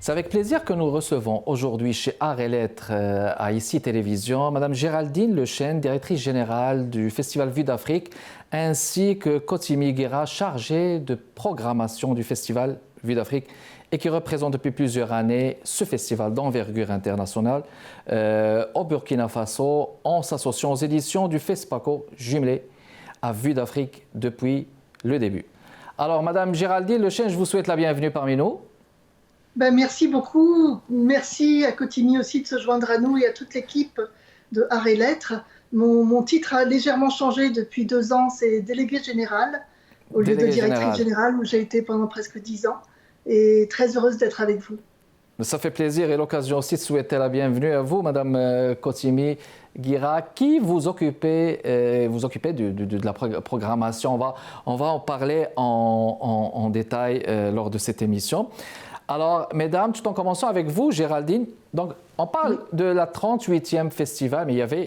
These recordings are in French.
C'est avec plaisir que nous recevons aujourd'hui chez Arts et Lettres à ICI Télévision Madame Géraldine Lechêne, directrice générale du Festival Vue d'Afrique, ainsi que Kotimi Guira, chargée de programmation du Festival Vue d'Afrique et qui représente depuis plusieurs années ce festival d'envergure internationale au Burkina Faso en s'associant aux éditions du FESPACO jumelé à Vue d'Afrique depuis le début. Alors, Madame Géraldine Lechêne, je vous souhaite la bienvenue parmi nous. Merci beaucoup. Merci à Kotimi aussi de se joindre à nous et à toute l'équipe de Arts et Lettres. Mon titre a légèrement changé depuis 2 ans, c'est délégué général au lieu de directrice générale où j'ai été pendant presque 10 ans. Et très heureuse d'être avec vous. Ça fait plaisir et l'occasion aussi de souhaiter la bienvenue à vous, Madame Kotimi Guira, qui vous occupez de la programmation. On va en parler en détail lors de cette émission. Alors, mesdames, tout en commençant avec vous, Géraldine, donc on parle de la 38e festival, mais il y avait,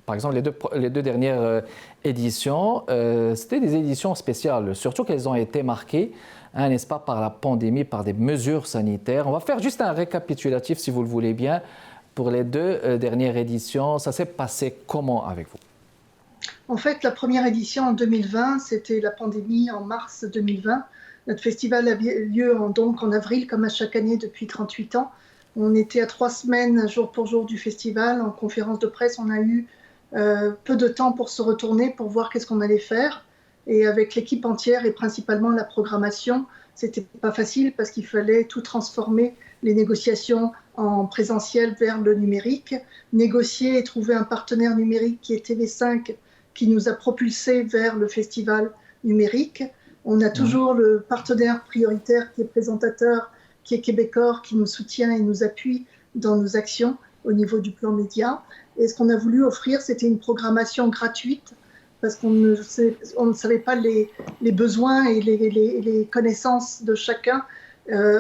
par exemple, les deux dernières éditions, c'était des éditions spéciales, surtout qu'elles ont été marquées, n'est-ce pas, par la pandémie, par des mesures sanitaires. On va faire juste un récapitulatif, si vous le voulez bien, pour les 2 dernières éditions. Ça s'est passé comment avec vous? En fait, la première édition en 2020, c'était la pandémie en mars 2020. Notre festival a lieu donc en avril, comme à chaque année depuis 38 ans. On était à 3 semaines, jour pour jour, du festival. En conférence de presse, on a eu peu de temps pour se retourner, pour voir qu'est-ce qu'on allait faire. Et avec l'équipe entière et principalement la programmation, c'était pas facile parce qu'il fallait tout transformer, les négociations en présentiel vers le numérique, négocier et trouver un partenaire numérique qui est TV5, qui nous a propulsés vers le festival numérique. On a toujours le partenaire prioritaire qui est présentateur, qui est québécois, qui nous soutient et nous appuie dans nos actions au niveau du plan média. Et ce qu'on a voulu offrir, c'était une programmation gratuite parce qu'on ne savait pas les besoins et les connaissances de chacun,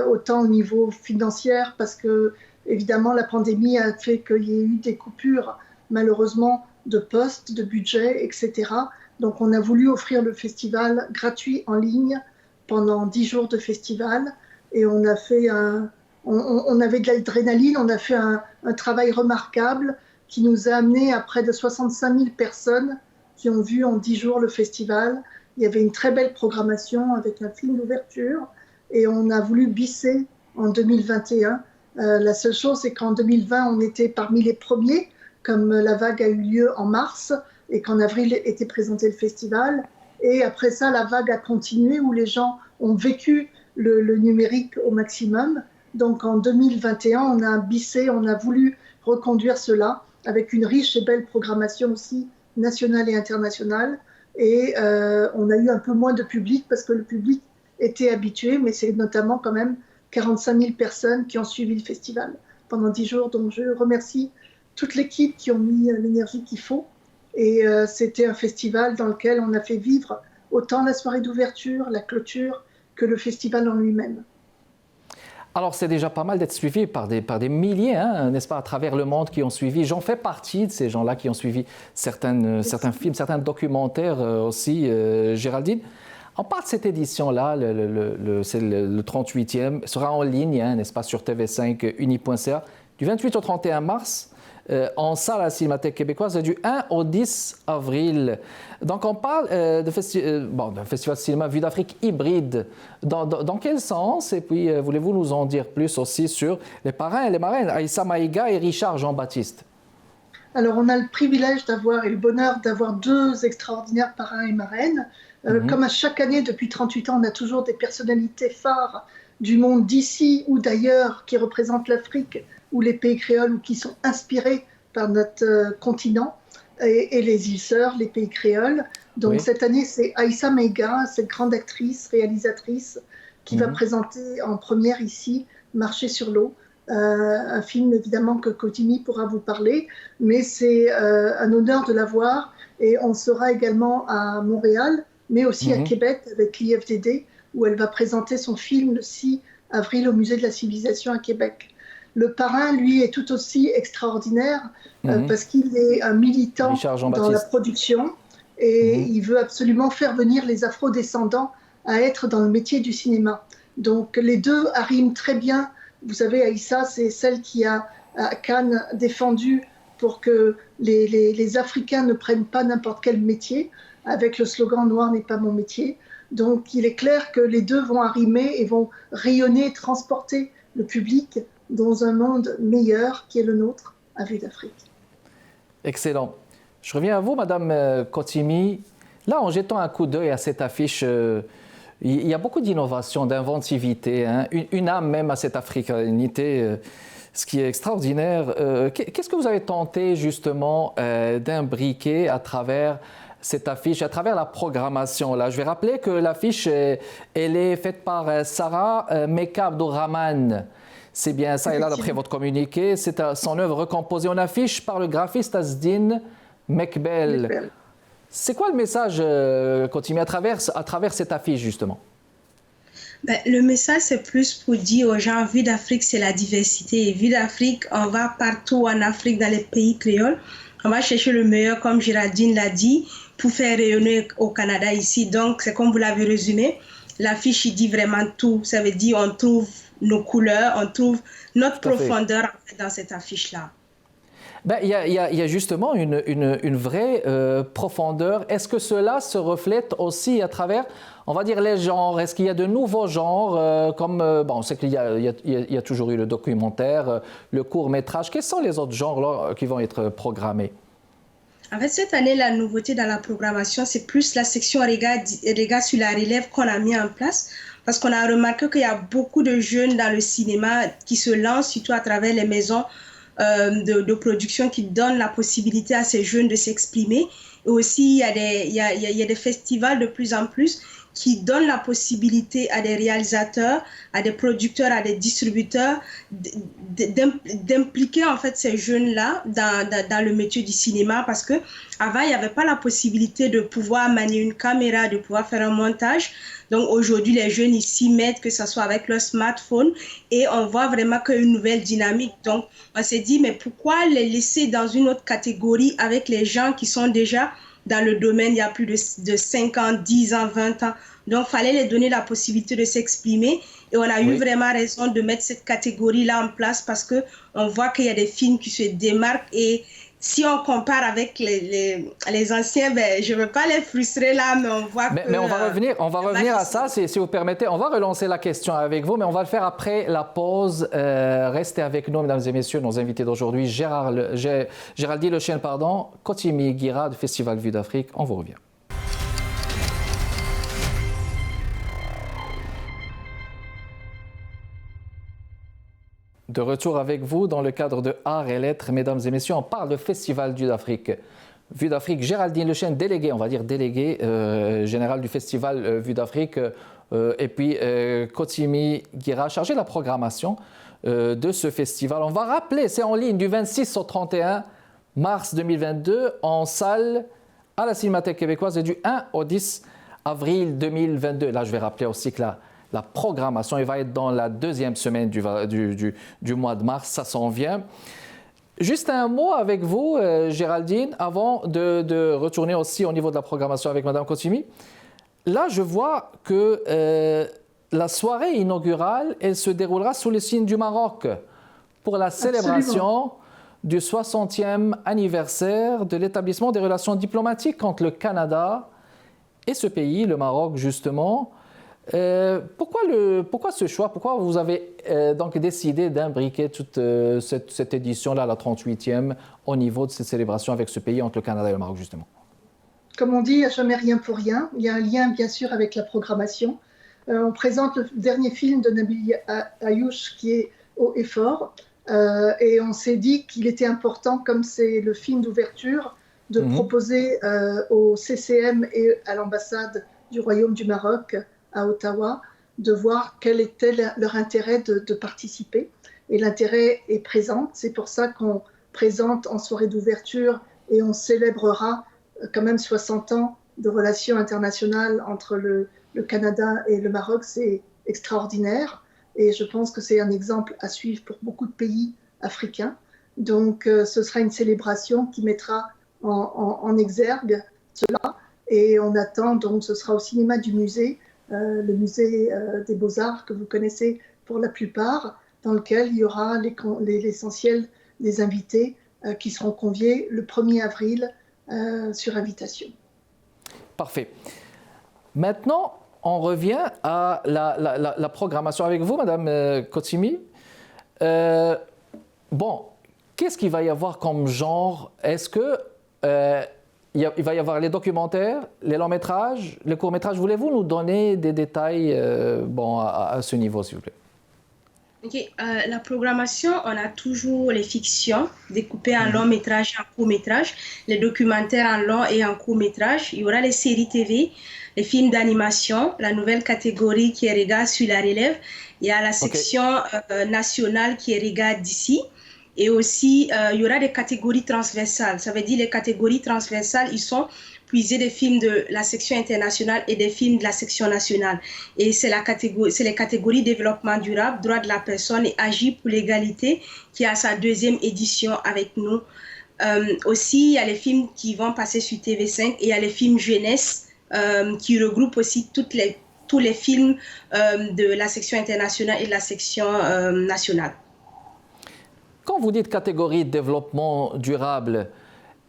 autant au niveau financier, parce que évidemment la pandémie a fait qu'il y ait eu des coupures, malheureusement, de postes, de budget, etc. Donc on a voulu offrir le festival gratuit en ligne pendant 10 jours de festival et on avait de l'adrénaline, on a fait un travail remarquable qui nous a amené à près de 65 000 personnes qui ont vu en 10 jours le festival. Il y avait une très belle programmation avec un film d'ouverture et on a voulu bisser en 2021. La seule chose, c'est qu'en 2020, on était parmi les premiers, comme la vague a eu lieu en mars et qu'en avril était présenté le festival. Et après ça, la vague a continué où les gens ont vécu le numérique au maximum. Donc en 2021, on a bissé, on a voulu reconduire cela avec une riche et belle programmation aussi nationale et internationale. Et on a eu un peu moins de public parce que le public était habitué, mais c'est notamment quand même 45 000 personnes qui ont suivi le festival pendant 10 jours. Donc je remercie toute l'équipe qui ont mis l'énergie qu'il faut. Et c'était un festival dans lequel on a fait vivre autant la soirée d'ouverture, la clôture, que le festival en lui-même. Alors, c'est déjà pas mal d'être suivi par des milliers, n'est-ce pas, à travers le monde qui ont suivi. J'en fais partie de ces gens-là qui ont suivi certains films, certains documentaires aussi, Géraldine. On parle de cette édition-là, c'est le 38e, sera en ligne, n'est-ce pas, sur TV5 uni.ca, du 28 au 31 mars. En salle à la Cinémathèque québécoise du 1 au 10 avril. Donc, on parle d'un festival de cinéma Vue d'Afrique hybride. Dans quel sens? Et puis, voulez-vous nous en dire plus aussi sur les parrains et les marraines, Aïssa Maïga et Richard Jean-Baptiste? Alors, on a le privilège d'avoir et le bonheur d'avoir 2 extraordinaires parrains et marraines. Comme à chaque année, depuis 38 ans, on a toujours des personnalités phares du monde d'ici ou d'ailleurs qui représentent l'Afrique ou les pays créoles ou qui sont inspirés par notre continent et les îles Sœurs, les pays créoles. Donc cette année, c'est Aïssa Maïga, cette grande actrice, réalisatrice, qui va présenter en première ici Marcher sur l'eau, un film évidemment que Kotimi pourra vous parler, mais c'est un honneur de la voir. Et on sera également à Montréal, mais aussi à Québec avec l'IFDD, où elle va présenter son film le 6 avril au Musée de la Civilisation à Québec. Le parrain, lui, est tout aussi extraordinaire parce qu'il est un militant dans la production et il veut absolument faire venir les afro-descendants à être dans le métier du cinéma. Donc les deux arriment très bien Vous savez, Aïssa, c'est celle qui a, à Cannes, défendu pour que les Africains ne prennent pas n'importe quel métier, avec le slogan « Noir n'est pas mon métier ». Donc, il est clair que les deux vont arrimer et vont rayonner, transporter le public dans un monde meilleur qui est le nôtre, à Vue d'Afrique. Excellent. Je reviens à vous, Madame Kotimi. Là, en jetant un coup d'œil à cette affiche, il y a beaucoup d'innovation, d'inventivité, hein, une âme même à cette africanité, ce qui est extraordinaire. Qu'est-ce que vous avez tenté justement d'imbriquer à travers cette affiche, à travers la programmation là? Je vais rappeler que l'affiche, elle est faite par Sarah Meka Abdourahmane. C'est bien ça, et là, d'après votre communiqué, c'est son œuvre recomposée en affiche par le graphiste Asdine Mekbel. C'est quoi le message, Kotimi, à travers cette affiche, justement? Le message, c'est plus pour dire aux gens, Vue d'Afrique, c'est la diversité. Et Vue d'Afrique, on va partout en Afrique, dans les pays créoles. On va chercher le meilleur, comme Géraldine l'a dit, pour faire rayonner au Canada ici. Donc, c'est comme vous l'avez résumé, l'affiche, il dit vraiment tout. Ça veut dire on trouve nos couleurs, on trouve notre profondeur dans cette affiche-là. Il y a justement une vraie profondeur. Est-ce que cela se reflète aussi à travers, on va dire, les genres? Est-ce qu'il y a de nouveaux genres comme, bon, on sait qu'il y a toujours eu le documentaire, le court-métrage. Quels sont les autres genres là, qui vont être programmés? En fait, cette année, la nouveauté dans la programmation, c'est plus la section Regards sur la relève qu'on a mis en place. Parce qu'on a remarqué qu'il y a beaucoup de jeunes dans le cinéma qui se lancent, surtout à travers les maisons de production qui donnent la possibilité à ces jeunes de s'exprimer. Et aussi, il y a des festivals de plus en plus qui donnent la possibilité à des réalisateurs, à des producteurs, à des distributeurs d'impliquer en fait ces jeunes-là dans le métier du cinéma, parce que avant il n'y avait pas la possibilité de pouvoir manier une caméra, de pouvoir faire un montage. Donc aujourd'hui les jeunes ici mettent, que ce soit avec leur smartphone, et on voit vraiment qu'il y a une nouvelle dynamique. Donc on s'est dit, mais pourquoi les laisser dans une autre catégorie avec les gens qui sont déjà dans le domaine il y a plus de 5 ans, 10 ans, 20 ans. Donc, il fallait les donner la possibilité de s'exprimer. Et on a eu vraiment raison de mettre cette catégorie-là en place, parce qu'on voit qu'il y a des films qui se démarquent. Et si on compare avec les anciens, je ne veux pas les frustrer là, mais on voit que... Mais on va revenir à ça, si vous permettez. On va relancer la question avec vous, mais on va le faire après la pause. Restez avec nous, mesdames et messieurs, nos invités d'aujourd'hui, Géraldine Lechêne, Kotimi Guira du Festival Vue d'Afrique. On vous revient. De retour avec vous dans le cadre de Arts et Lettres, mesdames et messieurs, on parle de Festival Vue d'Afrique. Vue d'Afrique, Géraldine Lechêne, déléguée générale du Festival Vue d'Afrique, et puis Kotimi Guira, chargée de la programmation de ce festival. On va rappeler, c'est en ligne du 26 au 31 mars 2022 en salle à la Cinémathèque québécoise et du 1 au 10 avril 2022. Là, je vais rappeler aussi que la programmation, elle va être dans la deuxième semaine du mois de mars, ça s'en vient. Juste un mot avec vous, Géraldine, avant de retourner aussi au niveau de la programmation avec Mme Kotimi. Là, je vois que la soirée inaugurale, elle se déroulera sous le signe du Maroc pour la célébration du 60e anniversaire de l'établissement des relations diplomatiques entre le Canada et ce pays, le Maroc, justement. Pourquoi ce choix? Pourquoi vous avez donc décidé d'imbriquer toute cette édition-là, la 38e, au niveau de cette célébration avec ce pays entre le Canada et le Maroc, justement? Comme on dit, il n'y a jamais rien pour rien. Il y a un lien, bien sûr, avec la programmation. On présente le dernier film de Nabil Ayouch qui est Haut et Fort. Et on s'est dit qu'il était important, comme c'est le film d'ouverture, de proposer au CCM et à l'ambassade du Royaume du Maroc à Ottawa, de voir quel était leur intérêt de participer. Et l'intérêt est présent. C'est pour ça qu'on présente en soirée d'ouverture et on célébrera quand même 60 ans de relations internationales entre le Canada et le Maroc. C'est extraordinaire. Et je pense que c'est un exemple à suivre pour beaucoup de pays africains. Donc, ce sera une célébration qui mettra en exergue cela. Et on attend, donc ce sera au cinéma du musée, le musée des Beaux-Arts que vous connaissez pour la plupart. dans lequel il y aura l'essentiel des invités qui seront conviés le 1er avril sur invitation. Parfait. Maintenant, on revient à la programmation avec vous, Madame Kotimi. Bon, qu'est-ce qu'il va y avoir comme genre? Est-ce que il va y avoir les documentaires, les longs métrages, les courts métrages? Voulez-vous nous donner des détails à ce niveau, s'il vous plaît? Ok, la programmation, on a toujours les fictions découpées en long métrage et en court métrage, les documentaires en long et en court métrage. Il y aura les séries TV, les films d'animation, la nouvelle catégorie qui est Regard sur la relève. Il y a la section nationale qui est Regard d'ici. Et aussi, il y aura des catégories transversales. Ça veut dire les catégories transversales, ils sont puisés des films de la section internationale et des films de la section nationale. Et c'est les catégories développement durable, droits de la personne et agir pour l'égalité qui a sa 2e édition avec nous. Aussi, il y a les films qui vont passer sur TV5 et il y a les films jeunesse qui regroupent aussi tous les films de la section internationale et de la section nationale. Quand vous dites catégorie de développement durable,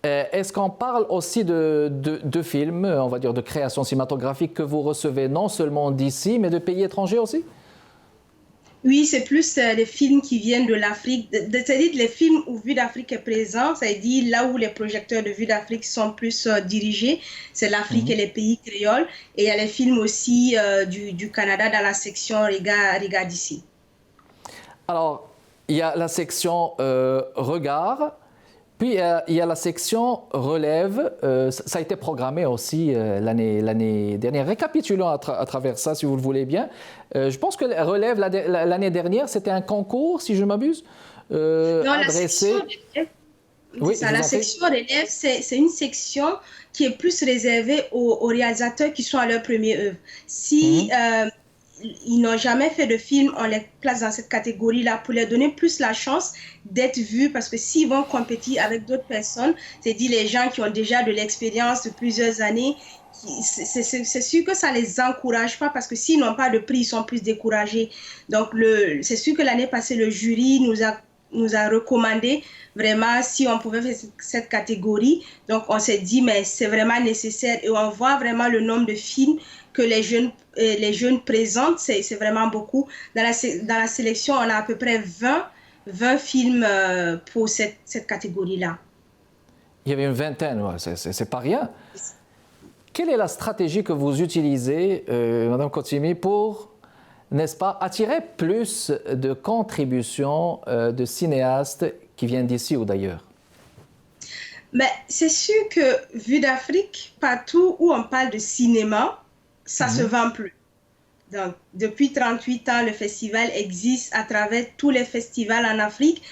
est-ce qu'on parle aussi de films, on va dire de création cinématographique que vous recevez non seulement d'ici, mais de pays étrangers aussi? Oui, c'est plus les films qui viennent de l'Afrique, c'est-à-dire les films où Vue d'Afrique est présent, c'est-à-dire là où les projecteurs de Vue d'Afrique sont plus dirigés, c'est l'Afrique et les pays créoles. Et il y a les films aussi du Canada dans la section Regard d'ici. Alors, il y a la section regard, puis il y a la section relève. Ça a été programmé aussi l'année dernière. Récapitulons à travers ça, si vous le voulez bien. Je pense que relève, l'année dernière, c'était un concours, si je ne m'abuse, adressé... Oui, la section relève, c'est une section qui est plus réservée aux réalisateurs qui sont à leur première œuvre. Si... ils n'ont jamais fait de film, on les place dans cette catégorie-là pour leur donner plus la chance d'être vus, parce que s'ils vont compétir avec d'autres personnes, c'est-à-dire les gens qui ont déjà de l'expérience de plusieurs années, c'est sûr que ça ne les encourage pas, parce que s'ils n'ont pas de prix, ils sont plus découragés. Donc, c'est sûr que l'année passée, le jury nous a recommandé vraiment si on pouvait faire cette catégorie. Donc, on s'est dit, mais c'est vraiment nécessaire, et on voit vraiment le nombre de films que les jeunes présentent, c'est vraiment beaucoup. Dans la sélection, on a à peu près 20 films pour cette catégorie-là. Il y avait une vingtaine, ouais, c'est pas rien. Quelle est la stratégie que vous utilisez, Madame Kotimi, pour, n'est-ce pas, attirer plus de contributions de cinéastes qui viennent d'ici ou d'ailleurs? Mais c'est sûr que Vue d'Afrique, partout où on parle de cinéma, ça se vend plus. Donc, depuis 38 ans, le festival existe à travers tous les festivals en Afrique.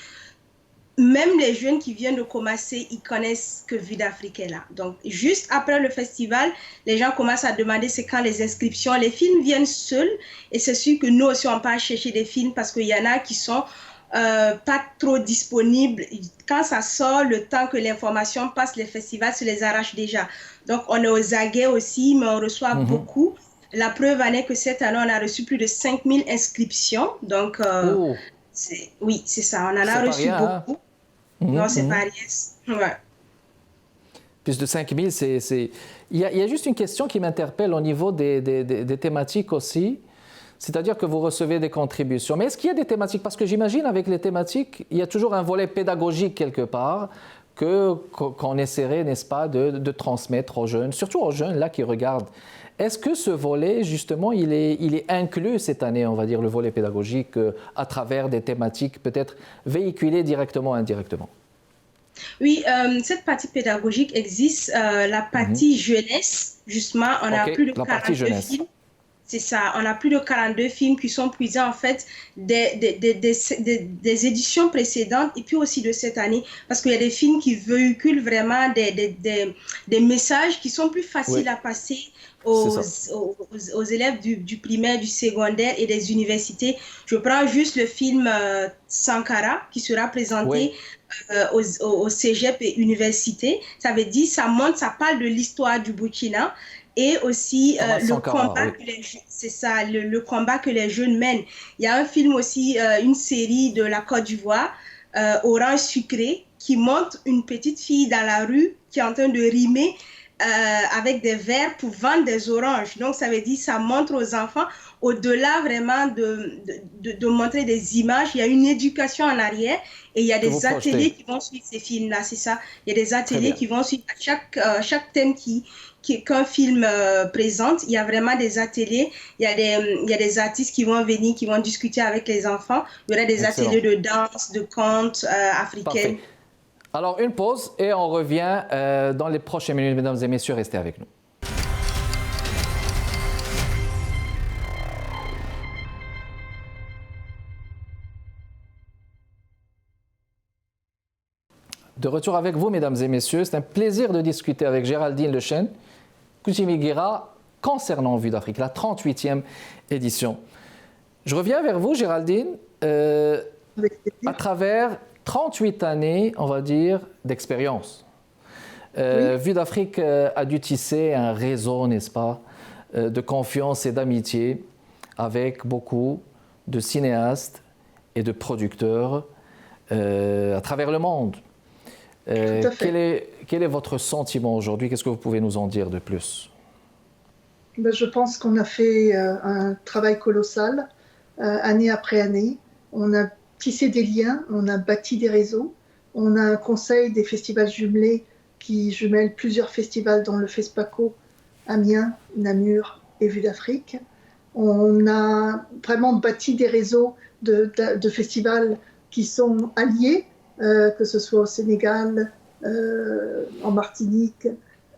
Même les jeunes qui viennent de commencer, ils connaissent que Vue d'Afrique est là. Donc, juste après le festival, les gens commencent à demander c'est quand les inscriptions. Les films viennent seuls, et c'est sûr que nous aussi, on part chercher des films parce qu'il y en a qui sont pas trop disponibles. Quand ça sort, le temps que l'information passe, les festivals se les arrachent déjà. Donc, on est aux aguets aussi, mais on reçoit beaucoup. La preuve en est que cette année, on a reçu plus de 5000 inscriptions. Donc, oui, c'est ça. On en a reçu beaucoup. Non, c'est pas rien. Ouais. Plus de 5000, il y a juste une question qui m'interpelle au niveau des thématiques aussi. C'est-à-dire que vous recevez des contributions. Mais est-ce qu'il y a des thématiques? Parce que j'imagine avec les thématiques, il y a toujours un volet pédagogique quelque part qu'on essaierait, n'est-ce pas, de transmettre aux jeunes, surtout aux jeunes là qui regardent. Est-ce que ce volet, justement, il est inclus cette année, on va dire, le volet pédagogique, à travers des thématiques peut-être véhiculées directement ou indirectement? Oui, cette partie pédagogique existe. La partie jeunesse, justement, on a plus de 42 films. C'est ça, on a plus de 42 films qui sont puisés en fait des éditions précédentes et puis aussi de cette année, parce qu'il y a des films qui véhiculent vraiment des messages qui sont plus faciles à passer aux élèves du primaire, du secondaire et des universités. Je prends juste le film Sankara qui sera présenté au cégep et université. Ça veut dire, ça parle de l'histoire du Burkina. et aussi Thomas le Sankara, combat oui. que c'est ça, le combat que les jeunes mènent. Il y a un film aussi, une série de la Côte d'Ivoire, Orange sucré, qui montre une petite fille dans la rue qui est en train de rimer avec des verres pour vendre des oranges. Donc, ça veut dire, ça montre aux enfants, au-delà vraiment de montrer des images, il y a une éducation en arrière et il y a Que vous des ateliers projetez. qui vont suivre ces films-là, c'est ça. Il y a des Très ateliers bien. qui vont suivre chaque thème qu'un film présente. Il y a vraiment des ateliers, il y a des artistes qui vont venir, qui vont discuter avec les enfants. Il y aura des ateliers Excellent. de danse, de contes africaines. Parfait. Alors, une pause et on revient dans les prochaines minutes, mesdames et messieurs. Restez avec nous. De retour avec vous, mesdames et messieurs. C'est un plaisir de discuter avec Géraldine Lechêne, Koutimi Guira, concernant Vue d'Afrique, la 38e édition. Je reviens vers vous, Géraldine, à travers 38 années, on va dire, d'expérience. Oui. Vue d'Afrique a dû tisser un réseau, n'est-ce pas, de confiance et d'amitié avec beaucoup de cinéastes et de producteurs à travers le monde. Quel est votre sentiment aujourd'hui? Qu'est-ce que vous pouvez nous en dire de plus? Ben, je pense qu'on a fait un travail colossal, année après année. On a tissé des liens, on a bâti des réseaux. On a un conseil des festivals jumelés qui jumelle plusieurs festivals dont le FESPACO, Amiens, Namur et Vue d'Afrique. On a vraiment bâti des réseaux de festivals qui sont alliés, que ce soit au Sénégal, en Martinique.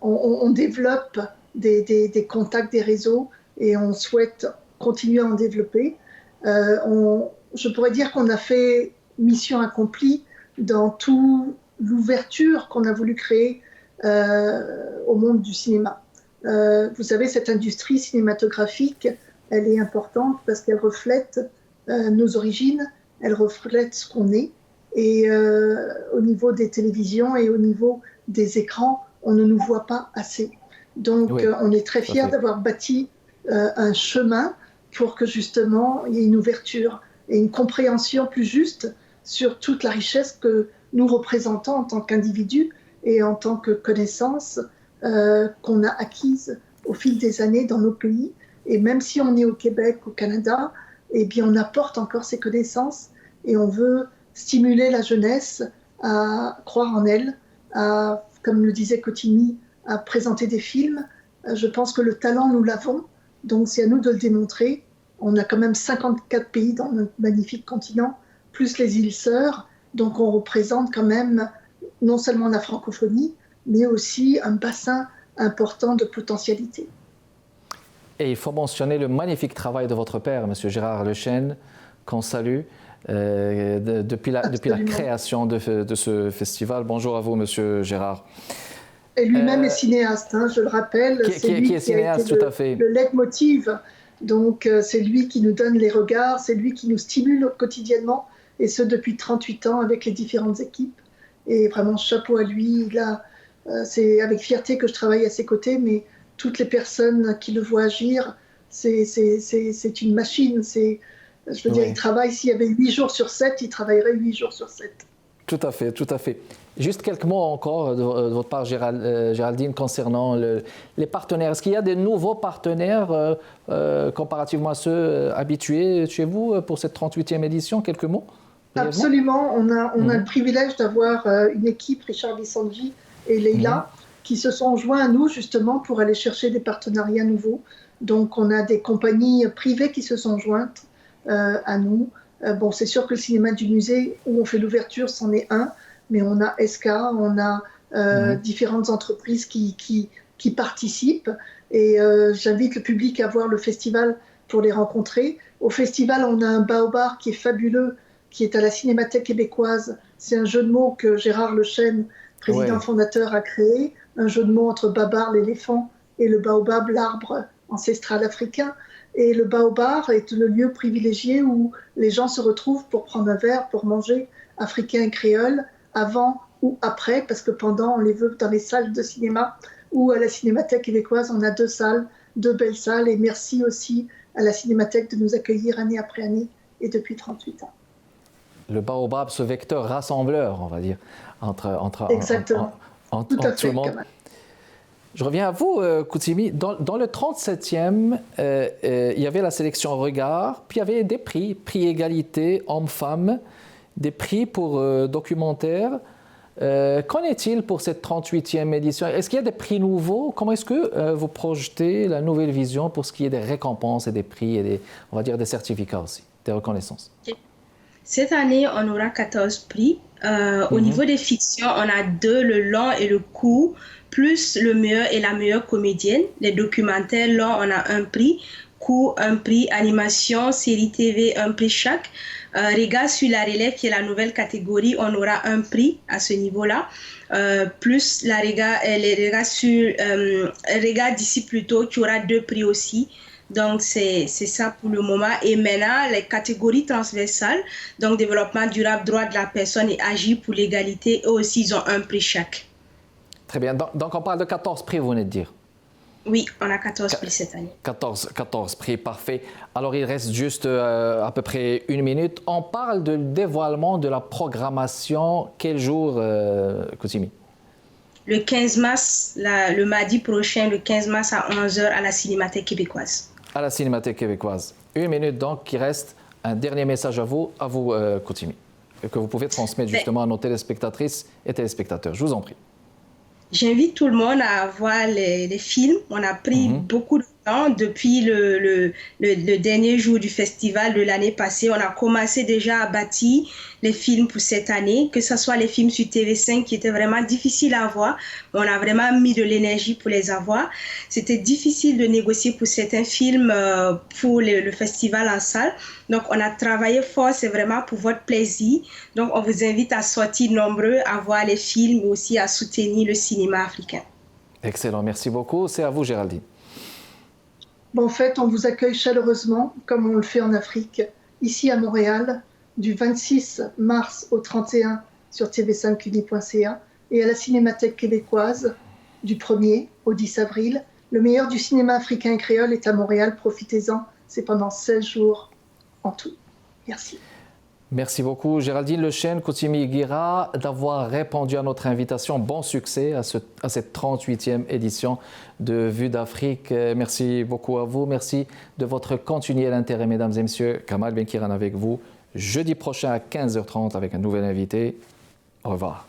On développe des contacts, des réseaux, et on souhaite continuer à en développer. Je pourrais dire qu'on a fait mission accomplie dans toute l'ouverture qu'on a voulu créer au monde du cinéma. Vous savez, cette industrie cinématographique, elle est importante parce qu'elle reflète nos origines, elle reflète ce qu'on est. Et au niveau des télévisions et au niveau des écrans, on ne nous voit pas assez. Donc, Oui, on est très fiers d'avoir bâti un chemin pour que justement il y ait une ouverture et une compréhension plus juste sur toute la richesse que nous représentons en tant qu'individus et en tant que connaissances qu'on a acquises au fil des années dans nos pays. Et même si on est au Québec, au Canada, eh bien on apporte encore ces connaissances et on veut stimuler la jeunesse à croire en elle, à, comme le disait Kotimi, à présenter des films. Je pense que le talent, nous l'avons, donc c'est à nous de le démontrer. On a quand même 54 pays dans notre magnifique continent, plus les îles Sœurs, donc on représente quand même non seulement la francophonie, mais aussi un bassin important de potentialité. Et il faut mentionner le magnifique travail de votre père, M. Gérard Lechêne, qu'on salue depuis la création de ce festival. Bonjour à vous, M. Gérard. Et lui-même est cinéaste, hein, je le rappelle. Qui est cinéaste, tout à fait. Le leitmotiv. Donc, c'est lui qui nous donne les regards, c'est lui qui nous stimule quotidiennement, et ce depuis 38 ans avec les différentes équipes. Et vraiment, chapeau à lui. C'est avec fierté que je travaille à ses côtés, mais toutes les personnes qui le voient agir, c'est une machine. Je veux dire, il travaille, s'il y avait 8 jours sur 7, il travaillerait 8 jours sur 7. Tout à fait, tout à fait. Juste quelques mots encore de votre part, Géraldine, concernant les partenaires. Est-ce qu'il y a des nouveaux partenaires comparativement à ceux habitués chez vous pour cette 38e édition? Quelques mots? Absolument. On a le privilège d'avoir une équipe, Richard Bissanji et Leila, qui se sont joints à nous justement pour aller chercher des partenariats nouveaux. Donc, on a des compagnies privées qui se sont jointes à nous. Bon, c'est sûr que le cinéma du musée où on fait l'ouverture, c'en est un, mais on a SK, on a différentes entreprises qui participent, et j'invite le public à voir le festival pour les rencontrer. Au festival, on a un baobab qui est fabuleux, qui est à la Cinémathèque québécoise. C'est un jeu de mots que Gérard Lechêne, président fondateur, a créé, un jeu de mots entre babar, l'éléphant, et le baobab, l'arbre ancestral africain. Et le baobab est le lieu privilégié où les gens se retrouvent pour prendre un verre, pour manger africain et créole, avant ou après, parce que pendant, on les veut dans les salles de cinéma ou à la Cinémathèque québécoise. On a 2 salles, 2 belles salles, et merci aussi à la Cinémathèque de nous accueillir année après année et depuis 38 ans. Le baobab, ce vecteur rassembleur, on va dire, entre Tout le monde. Je reviens à vous, Koutimi. Dans le 37e, il y avait la sélection Regard, puis il y avait des prix égalité hommes-femmes, des prix pour documentaires. Qu'en est-il pour cette 38e édition? Est-ce qu'il y a des prix nouveaux? Comment est-ce que vous projetez la nouvelle vision pour ce qui est des récompenses et des prix et on va dire des certificats aussi, des reconnaissances? Cette année, on aura 14 prix. Au niveau des fictions, on a 2, le long et le court, plus le meilleur et la meilleure comédienne. Les documentaires longs, on a un prix, court, un prix, animation, série TV, un prix chaque. Regard sur la relève, qui est la nouvelle catégorie, on aura un prix à ce niveau-là. Plus les regards sur Regard d'ici plutôt, qui aura 2 prix aussi. Donc, c'est ça pour le moment. Et maintenant, les catégories transversales, donc développement durable, droit de la personne et agir pour l'égalité, eux aussi, ils ont un prix chaque. Très bien. Donc, on parle de 14 prix, vous venez de dire? Oui, on a 14 prix cette année. 14 prix, parfait. Alors, il reste juste à peu près 1 minute. On parle de dévoilement de la programmation. Quel jour, Koutimi? Le 15 mars, le mardi prochain, le 15 mars à 11h à la Cinémathèque québécoise. À la Cinémathèque québécoise. 1 minute donc, qui reste. Un dernier message à vous Koutimi, que vous pouvez transmettre justement à nos téléspectatrices et téléspectateurs. Je vous en prie. J'invite tout le monde à voir les films. On a pris beaucoup de temps depuis le dernier jour du festival de l'année passée. On a commencé déjà à bâtir les films pour cette année, que ce soit les films sur TV5 qui étaient vraiment difficiles à voir. On a vraiment mis de l'énergie pour les avoir. C'était difficile de négocier pour certains films pour le festival en salle. Donc, on a travaillé fort, c'est vraiment pour votre plaisir. Donc, on vous invite à sortir nombreux, à voir les films, mais aussi à soutenir le cinéma africain. Excellent, merci beaucoup. C'est à vous, Géraldine. Bon, en fait, on vous accueille chaleureusement, comme on le fait en Afrique, ici à Montréal, du 26 mars au 31 sur tv5uni.ca et à la Cinémathèque québécoise du 1er au 10 avril. Le meilleur du cinéma africain et créole est à Montréal, profitez-en, c'est pendant 16 jours en tout. Merci. Merci beaucoup, Géraldine Lechêne, Koutimi Guira, d'avoir répondu à notre invitation. Bon succès à cette 38e édition de Vue d'Afrique. Merci beaucoup à vous. Merci de votre continuel intérêt, mesdames et messieurs. Kamal Benkiran avec vous. Jeudi prochain à 15h30 avec un nouvel invité. Au revoir.